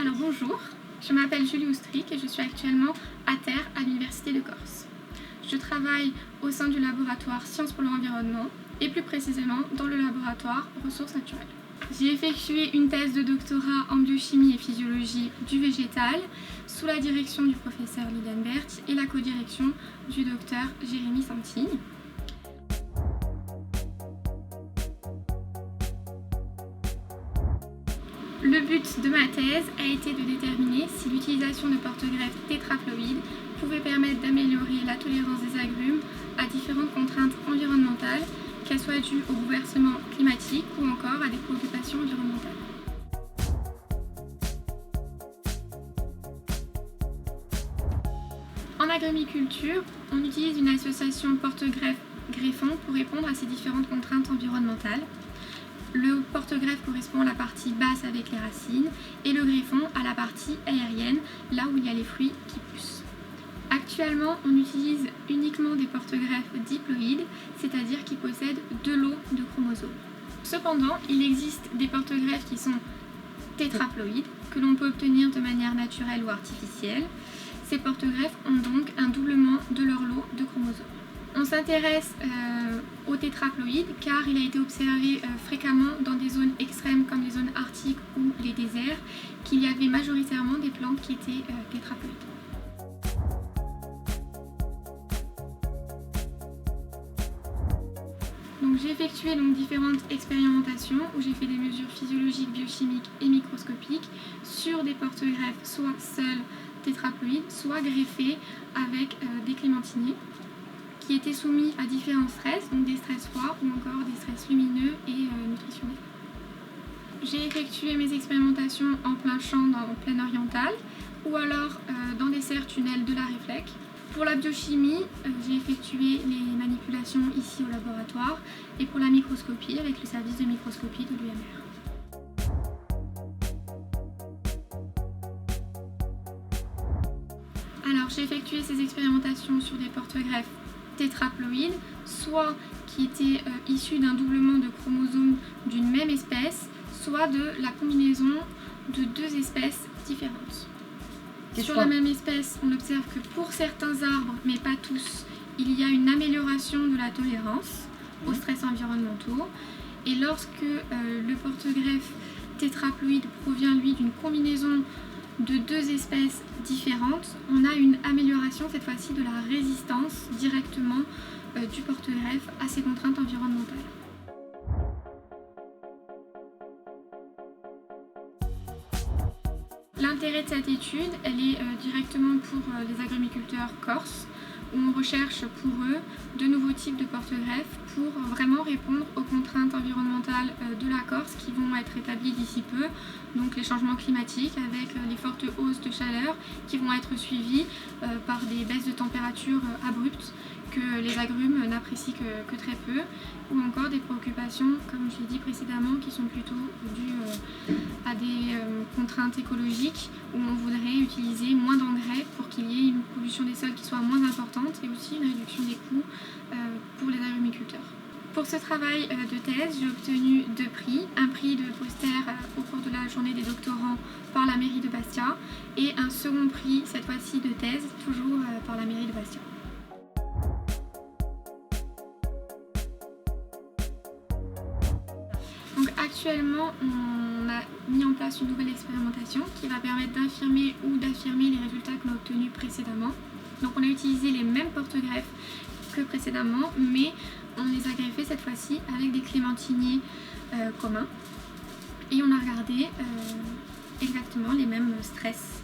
Alors bonjour, je m'appelle Julie Oustric et je suis actuellement à terre à l'Université de Corse. Je travaille au sein du laboratoire Sciences pour l'environnement et plus précisément dans le laboratoire Ressources naturelles. J'ai effectué une thèse de doctorat en biochimie et physiologie du végétal sous la direction du professeur Liliane Berthe et la codirection du docteur Jérémy Santigne. Le but de ma thèse a été de déterminer si l'utilisation de porte-greffes tétraploïdes pouvait permettre d'améliorer la tolérance des agrumes à différentes contraintes environnementales, qu'elles soient dues au bouleversement climatique ou encore à des préoccupations environnementales. En agrumiculture, on utilise une association porte-greffes-greffons pour répondre à ces différentes contraintes environnementales. Le porte-greffe correspond à la partie basse avec les racines et le greffon à la partie aérienne, là où il y a les fruits qui poussent. Actuellement, on utilise uniquement des porte-greffes diploïdes, c'est-à-dire qui possèdent 2 lots de chromosomes. Cependant, il existe des porte-greffes qui sont tétraploïdes, que l'on peut obtenir de manière naturelle ou artificielle. Ces porte-greffes ont donc un doublement de leur lot de chromosomes. On s'intéresse aux tétraploïdes car il a été observé fréquemment dans des zones extrêmes comme les zones arctiques ou les déserts qu'il y avait majoritairement des plantes qui étaient tétraploïdes. Donc, j'ai effectué différentes expérimentations où j'ai fait des mesures physiologiques, biochimiques et microscopiques sur des porte-greffes soit seuls tétraploïdes, soit greffés avec des clémentiniers, qui étaient soumis à différents stress, donc des stress froids ou encore des stress lumineux et nutritionnels. J'ai effectué mes expérimentations en plein champ, en plaine orientale, ou alors dans des serres tunnels de la Réflec. Pour la biochimie, j'ai effectué les manipulations ici au laboratoire, et pour la microscopie avec le service de microscopie de l'UMR. Alors, j'ai effectué ces expérimentations sur des porte-greffes tétraploïdes, soit qui étaient issus d'un doublement de chromosomes d'une même espèce, soit de la combinaison de 2 espèces différentes. Sur la même espèce, on observe que pour certains arbres, mais pas tous, il y a une amélioration de la tolérance aux stress environnementaux. Et lorsque le porte-greffe tétraploïde provient, lui, d'une combinaison de 2 espèces différentes, on a une amélioration cette fois-ci de la résistance directement du porte-greffe à ces contraintes environnementales. L'intérêt de cette étude, elle est directement pour les agrumiculteurs corses, où on recherche pour eux de nouveaux types de porte-greffes pour vraiment répondre aux contraintes environnementales de la Corse qui vont être établies d'ici peu, donc les changements climatiques avec les fortes hausses de chaleur qui vont être suivies par des baisses de température abruptes que les agrumes n'apprécient que très peu, ou encore des préoccupations, comme je l'ai dit précédemment, qui sont plutôt dues à des contraintes écologiques où on voudrait utiliser moins d'engrais pour qu'il y ait une pollution des sols qui soit moins importante et aussi une réduction des coûts pour les agrumiculteurs. Pour ce travail de thèse, j'ai obtenu 2 prix, un prix de poster au cours de la journée des doctorants par la mairie de Bastia et un second prix, cette fois-ci de thèse, toujours par la mairie de Bastia. Donc actuellement, on a mis en place une nouvelle expérimentation qui va permettre d'infirmer ou d'affirmer les résultats qu'on a obtenus précédemment. Donc on a utilisé les mêmes porte-greffes que précédemment, mais on les a greffés cette fois-ci avec des clémentiniers communs et on a regardé exactement les mêmes stress.